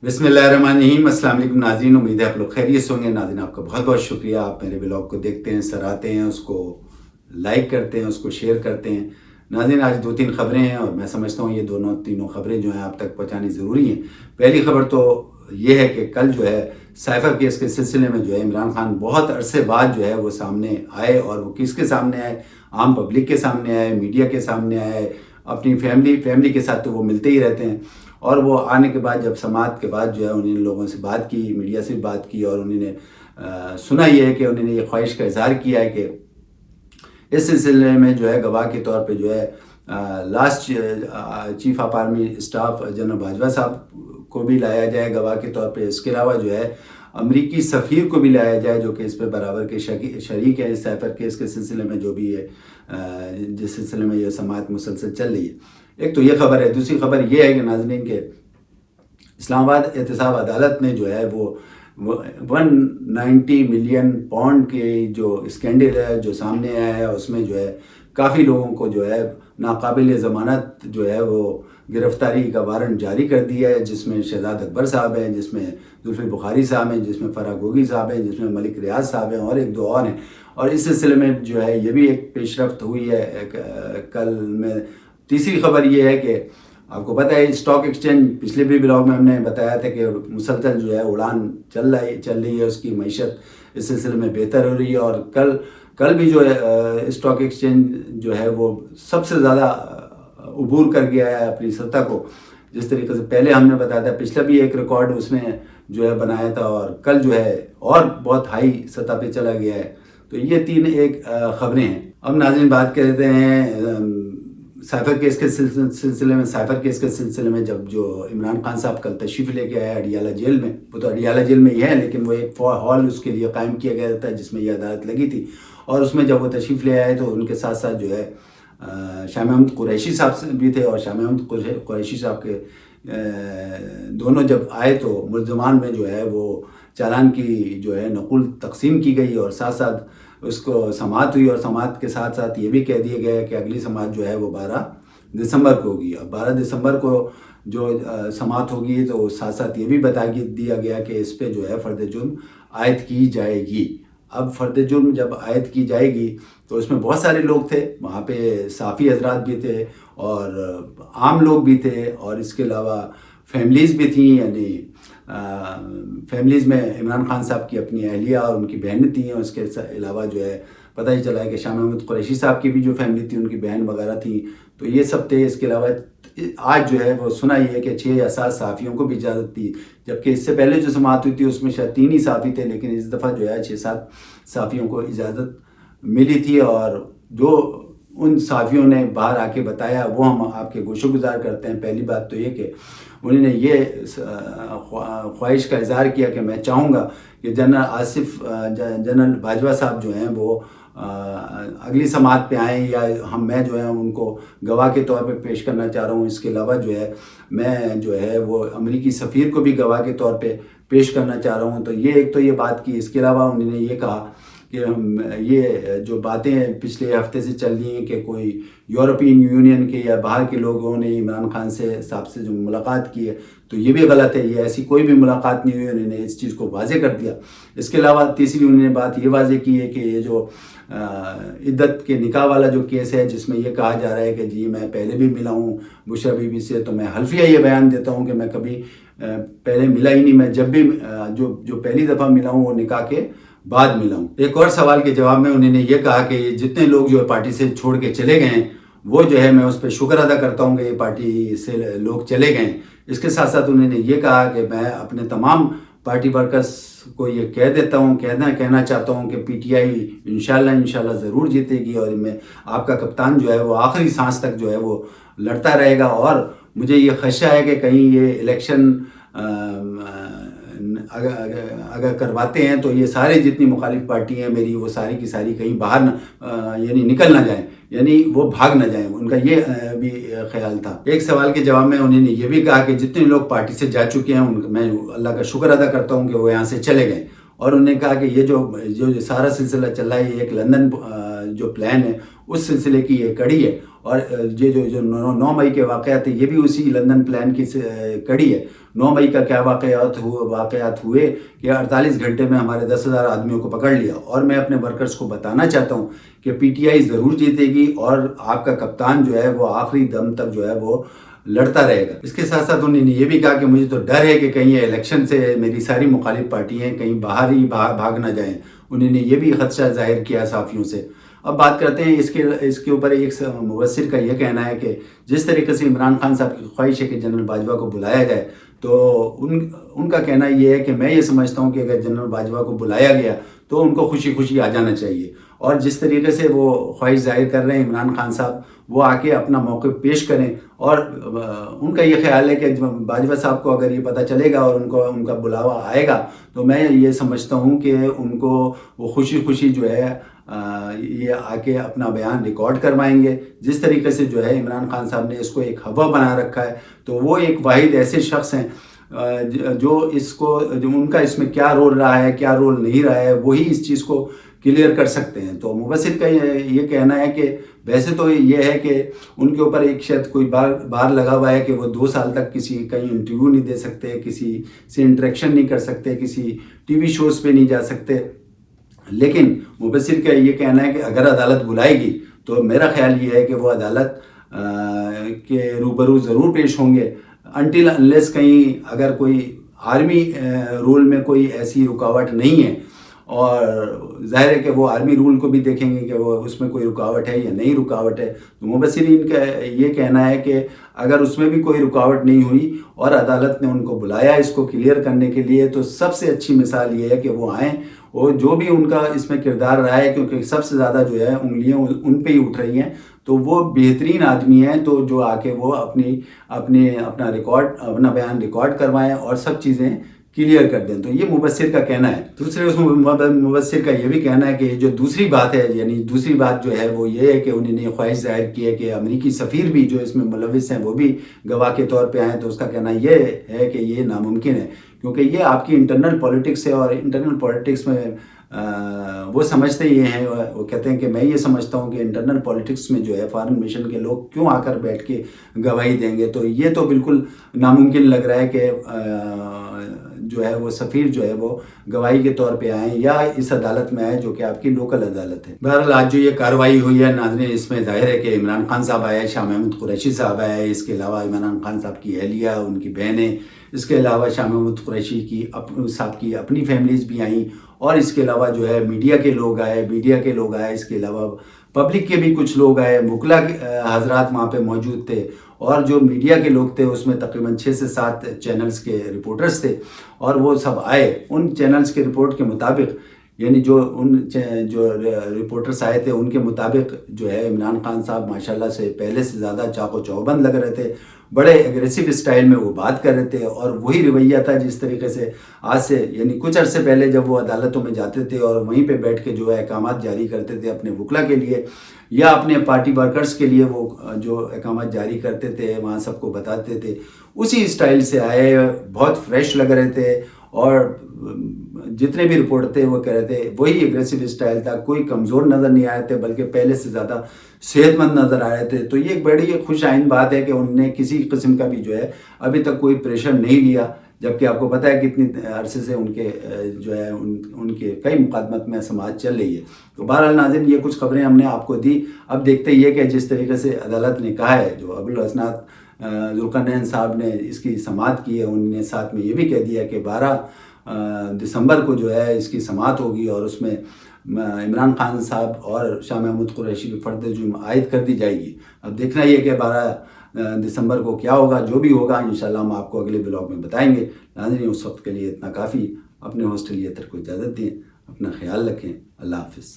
बिस्मिल्लाहिर्रहमानिर्रहीम। अस्सलाम वालेकुम नाज़रीन, उम्मीद है आप लोग खैरियत से होंगे। नाज़रीन, आपका बहुत बहुत शुक्रिया, आप मेरे ब्लॉग को देखते हैं, सराहते हैं, उसको लाइक करते हैं, उसको शेयर करते हैं। नाज़रीन, आज दो तीन ख़बरें हैं और मैं समझता हूँ ये दोनों तीनों ख़बरें जो हैं आप तक पहुँचानी ज़रूरी हैं। पहली ख़बर तो ये है कि कल जो है साइफ़र केस के सिलसिले में जो है इमरान खान बहुत अरसे बाद जो है वो सामने आए, और वो किसके सामने आए? आम पब्लिक के सामने आए, मीडिया के सामने आए, अपनी फैमिली के साथ तो वो मिलते ही रहते हैं। और वो आने के बाद जब समाअत के बाद जो है उन्होंने लोगों से बात की, मीडिया से भी बात की, और उन्होंने सुना ये है कि उन्होंने ये ख्वाहिश का इज़हार किया है कि इस सिलसिले में जो है गवाह के तौर पे जो है last chief of army staff general Bajwa साहब को भी लाया जाए गवाह के तौर पे। इसके अलावा जो है अमरीकी सफ़ीर को भी लाया जाए, जो कि इस पे बराबर के शरीक है इस साइफ़र केस के सिलसिले में, जो भी है जिस सिलसिले में ये समाअत मुसलसल चल रही है। एक तो ये ख़बर है। दूसरी ख़बर ये है कि नाज़रीन के इस्लामाबाद एहतसाब अदालत ने जो है वो 190 मिलियन पाउंड के जो स्कैंडल है जो सामने आया है, उसमें जो है काफ़ी लोगों को जो है नाकाबिल ज़मानत जो है वो गिरफ़्तारी का वारंट जारी कर दिया है, जिसमें शहजाद अकबर साहब हैं, जिसमें जुल्फ़िल बुखारी साहब हैं, जिसमें फ़राह गोगी साहब हैं, जिसमें मलिक रियाज साहब हैं, और एक दो और हैं। और इस सिलसिले में जो है ये भी एक पेशरफ्त हुई है कल में। तीसरी ख़बर ये है कि आपको पता है स्टॉक एक्सचेंज, पिछले भी ब्लॉग में हमने बताया था कि मुसलसल जो है उड़ान चल रही है, उसकी मईशत इस सिलसिले में बेहतर हो रही है। और कल भी जो है स्टॉक एक्सचेंज जो है वो सबसे ज़्यादा अबूर कर गया है अपनी सतह को। जिस तरीके से पहले हमने बताया था, पिछला भी एक रिकॉर्ड उसने जो है बनाया था, और कल जो है और बहुत हाई सतह पे चला गया है। तो ये तीन एक ख़बरें हैं। अब नाज़रीन बात करते हैं साइफ़र केस के सिलसिले में। साइफ़र केस के सिलसिले में जब जो इमरान खान साहब कल तशरीफ़ लेके आए अडियाला जेल में, वो तो अडियाला जेल में ही है, लेकिन वो एक हॉल उसके लिए कायम किया गया था जिसमें ये अदालत लगी थी। और उसमें जब वो तशरीफ़ ले आए तो उनके साथ साथ जो है शाह महमूद कुरैशी साहब भी थे। और शाह महमूद कुरैशी साहब के दोनों जब आए तो मुल्ज़मान में जो है वो चालान की जो है नकुल तकसीम की गई, और साथ साथ उसको समाअत हुई। और समाअत के साथ साथ ये भी कह दिया गया कि अगली समाअत जो है वो 12 दिसंबर को होगी। अब 12 दिसंबर को जो समाअत होगी तो साथ साथ ये भी बता दिया गया कि इस पे जो है फ़र्द जुर्म आयद की जाएगी। अब फ़र्द जुर्म जब आयद की जाएगी तो उसमें बहुत सारे लोग थे, वहाँ पे साफ़ी हजरात भी थे और आम लोग भी थे, और इसके अलावा फैमिलीज़ भी थी। यानी फैमिलीज़ में इमरान खान साहब की अपनी अहलिया और उनकी बहनें थी, और उसके अलावा जो है पता ही चला है कि शाह महमूद कुरैशी साहब की भी जो फैमिली थी उनकी बहन वगैरह थी, तो ये सब थे। इसके अलावा आज जो है वो सुना ये है कि 6 या 7 सहाफ़ियों को भी इजाज़त थी, जबकि इससे पहले जो समाअत हुई थी उसमें शायद 3 ही सहाफ़ी थे, लेकिन इस दफ़ा जो है 6-7 सहाफ़ियों को इजाज़त मिली थी। और जो उन सहाफ़ियों ने बाहर आके बताया वो हम आपके गोशोगुजार करते हैं। पहली बात तो ये कि उन्होंने ये ख्वाहिश का इज़हार किया कि मैं चाहूँगा कि जनरल बाजवा साहब जो हैं वो अगली समाअत पे आएँ, या मैं जो है उनको गवाह के तौर पे पेश करना चाह रहा हूँ। इसके अलावा जो है मैं जो है वो अमरीकी सफ़ीर को भी गवाह के तौर पे पेश करना चाह रहा हूँ। तो ये एक तो ये बात की। इसके अलावा उन्होंने ये कहा कि ये जो बातें पिछले हफ्ते से चल रही हैं कि कोई यूरोपियन यूनियन के या बाहर के लोगों ने इमरान खान साहब से जो मुलाकात की है, तो ये भी गलत है। ये ऐसी कोई भी मुलाकात नहीं हुई। उन्होंने इस चीज़ को वाज़े कर दिया। इसके अलावा तीसरी उन्होंने बात ये वाज़े की है कि ये जो इद्दत के निकाह वाला जो केस है, जिसमें ये कहा जा रहा है कि जी मैं पहले भी मिला हूँ बुशरा बीबी से, तो मैं हल्फिया ये बयान देता हूँ कि मैं कभी पहले मिला ही नहीं। मैं जब भी जो पहली दफ़ा मिला हूँ वो निकाह के बाद मिला हूँ। एक और सवाल के जवाब में उन्होंने ये कहा कि जितने लोग जो है पार्टी से छोड़ के चले गए हैं, वो जो है मैं उस पर शुक्र अदा करता हूँ कि ये पार्टी से लोग चले गए। इसके साथ साथ उन्होंने ये कहा कि मैं अपने तमाम पार्टी वर्कर्स को ये कहना चाहता हूँ कि पीटीआई इंशाल्लाह ज़रूर जीतेगी, और मैं आपका कप्तान जो है वो आखिरी सांस तक जो है वो लड़ता रहेगा। और मुझे ये खदशा है कि कहीं ये इलेक्शन अगर करवाते हैं तो ये सारे जितनी मुखालिफ पार्टी हैं मेरी, वो सारी की सारी कहीं बाहर यानी निकल ना जाएं, यानी वो भाग ना जाएं। उनका ये भी ख्याल था। एक सवाल के जवाब में उन्होंने ये भी कहा कि जितने लोग पार्टी से जा चुके हैं मैं अल्लाह का शुक्र अदा करता हूँ कि वो यहाँ से चले गए। और उन्होंने कहा कि ये जो सारा सिलसिला चल रहा है, एक लंदन जो प्लान है اس سلسلے کی یہ کڑی ہے. اور یہ جو 9 مئی کے واقعات ہیں یہ بھی اسی لندن پلان کی کڑی ہے. 9 مئی کا کیا واقعات ہوئے کہ 48 گھنٹے میں ہمارے 10,000 آدمیوں کو پکڑ لیا. اور میں اپنے ورکرز کو بتانا چاہتا ہوں کہ پی ٹی آئی ضرور جیتے گی اور آپ کا کپتان جو ہے وہ آخری دم تک جو ہے وہ لڑتا رہے گا. اس کے ساتھ ساتھ انہوں نے یہ بھی کہا کہ مجھے تو ڈر ہے کہ کہیں یہ الیکشن سے میری ساری مخالف پارٹیاں کہیں باہر ہی بھاگ نہ جائیں. انہوں نے یہ بھی خدشہ ظاہر کیا صحافیوں سے. اب بات کرتے ہیں اس کے اوپر ایک مبصر کا یہ کہنا ہے کہ جس طریقے سے عمران خان صاحب کی خواہش ہے کہ جنرل باجوہ کو بلایا جائے تو ان کا کہنا یہ ہے کہ میں یہ سمجھتا ہوں کہ اگر جنرل باجوہ کو بلایا گیا تو ان کو خوشی خوشی آ جانا چاہیے. اور جس طریقے سے وہ خواہش ظاہر کر رہے ہیں عمران خان صاحب وہ آ کے اپنا موقف پیش کریں. اور ان کا یہ خیال ہے کہ باجوہ صاحب کو اگر یہ پتہ چلے گا اور ان کا بلاوا آئے گا تو میں یہ سمجھتا ہوں کہ ان کو وہ خوشی خوشی جو ہے یہ آ کے اپنا بیان ریکارڈ کروائیں گے. جس طریقے سے جو ہے عمران خان صاحب نے اس کو ایک ہوا بنا رکھا ہے تو وہ ایک واحد ایسے شخص ہیں جو ان کا اس میں کیا رول رہا ہے کیا رول نہیں رہا ہے وہی اس چیز کو کلیئر کر سکتے ہیں. تو مبصر کا یہ کہنا ہے کہ ویسے تو یہ ہے کہ ان کے اوپر ایک شاید کوئی بار لگا ہوا ہے کہ وہ 2 سال تک کہیں انٹرویو نہیں دے سکتے, کسی سے انٹریکشن نہیں کر سکتے, کسی ٹی وی شوز پہ نہیں جا سکتے. لیکن مبصر کا یہ کہنا ہے کہ اگر عدالت بلائے گی تو میرا خیال یہ ہے کہ وہ عدالت کے روبرو ضرور پیش ہوں گے انٹل انلیس کہیں اگر کوئی آرمی رول میں کوئی ایسی رکاوٹ نہیں ہے. اور ظاہر ہے کہ وہ آرمی رول کو بھی دیکھیں گے کہ وہ اس میں کوئی رکاوٹ ہے یا نہیں رکاوٹ ہے. تو مبصرین کا یہ کہنا ہے کہ اگر اس میں بھی کوئی رکاوٹ نہیں ہوئی اور عدالت نے ان کو بلایا اس کو کلیئر کرنے کے لیے تو سب سے اچھی مثال یہ ہے کہ وہ آئیں اور جو بھی ان کا اس میں کردار رہا ہے کیونکہ سب سے زیادہ جو ہے انگلیاں ان پہ ہی اٹھ رہی ہیں تو وہ بہترین آدمی ہیں تو جو آ کے وہ اپنا بیان ریکارڈ کروائیں اور سب چیزیں کلیئر کر دیں. تو یہ مبصر کا کہنا ہے. دوسرے اس مبصر کا یہ بھی کہنا ہے کہ جو دوسری بات ہے یعنی دوسری بات جو ہے وہ یہ ہے کہ انہوں نے خواہش ظاہر کی ہے کہ امریکی سفیر بھی جو اس میں ملوث ہیں وہ بھی گواہ کے طور پہ آئیں. تو اس کا کہنا یہ ہے کہ یہ ناممکن ہے کیونکہ یہ آپ کی انٹرنل پولیٹکس ہے اور انٹرنل پولیٹکس میں وہ سمجھتے یہ ہیں وہ کہتے ہیں کہ میں یہ سمجھتا ہوں کہ انٹرنل پولیٹکس میں جو ہے فارن مشن کے لوگ کیوں آ کر بیٹھ کے گواہی دیں گے. تو یہ تو بالکل ناممکن لگ رہا ہے کہ جو ہے وہ سفیر جو ہے وہ گواہی کے طور پہ آئیں یا اس عدالت میں آئیں جو کہ آپ کی لوکل عدالت ہے. بہرحال آج جو یہ کارروائی ہوئی ہے ناظرین اس میں ظاہر ہے کہ عمران خان صاحب آئے, شاہ محمود قریشی صاحب آئے, اس کے علاوہ عمران خان صاحب کی اہلیہ ان کی بہنیں, اس کے علاوہ شاہ محمود قریشی صاحب کی اپنی فیملیز بھی آئیں اور اس کے علاوہ جو ہے میڈیا کے لوگ آئے, اس کے علاوہ پبلک کے بھی کچھ لوگ آئے, وکلا حضرات وہاں پہ موجود تھے اور جو میڈیا کے لوگ تھے اس میں تقریباً 6 سے 7 چینلز کے رپورٹرز تھے اور وہ سب آئے. ان چینلز کے رپورٹ کے مطابق یعنی جو رپورٹرز آئے تھے ان کے مطابق جو ہے عمران خان صاحب ماشاءاللہ سے پہلے سے زیادہ چاق و چوبند لگ رہے تھے, بڑے ایگریسو اسٹائل میں وہ بات کر رہے تھے اور وہی رویہ تھا جس طریقے سے آج سے یعنی کچھ عرصے پہلے جب وہ عدالتوں میں جاتے تھے اور وہیں پہ بیٹھ کے جو ہے احکامات جاری کرتے تھے اپنے وکلا کے لیے یا اپنے پارٹی ورکرز کے لیے وہ جو احکامات جاری کرتے تھے وہاں سب کو بتاتے تھے اسی اسٹائل سے آئے, بہت فریش لگ رہے تھے اور جتنے بھی رپورٹ تھے وہ کہہ رہے تھے وہی ایگریسو اسٹائل تھا, کوئی کمزور نظر نہیں آئے تھے بلکہ پہلے سے زیادہ صحت مند نظر آ رہے تھے. تو یہ ایک بڑی خوش آئند بات ہے کہ انہوں نے کسی قسم کا بھی جو ہے ابھی تک کوئی پریشر نہیں لیا, جبکہ آپ کو پتہ ہے کتنی عرصے سے ان کے جو ہے ان کے کئی مقدمات میں سماعت چل رہی ہے. تو بہرحال ناظرین یہ کچھ خبریں ہم نے آپ کو دی. اب دیکھتے یہ کہ جس طریقے سے عدالت نے کہا ہے, جو ابوالحسنات ذوالقرنین صاحب نے اس کی سماعت کی ہے, انہوں نے ساتھ میں یہ بھی کہہ دیا کہ 12 دسمبر کو جو ہے اس کی سماعت ہوگی اور اس میں عمران خان صاحب اور شاہ محمود قریشی کی فرد جرم عائد کر دی جائے گی. اب دیکھنا یہ کہ 12 دسمبر کو کیا ہوگا, جو بھی ہوگا انشاءاللہ ہم آپ کو اگلے بلاگ میں بتائیں گے. ناظرین اس وقت کے لیے اتنا کافی, اپنے ہوسٹ لیتر کو اجازت دیں, اپنا خیال رکھیں, اللہ حافظ.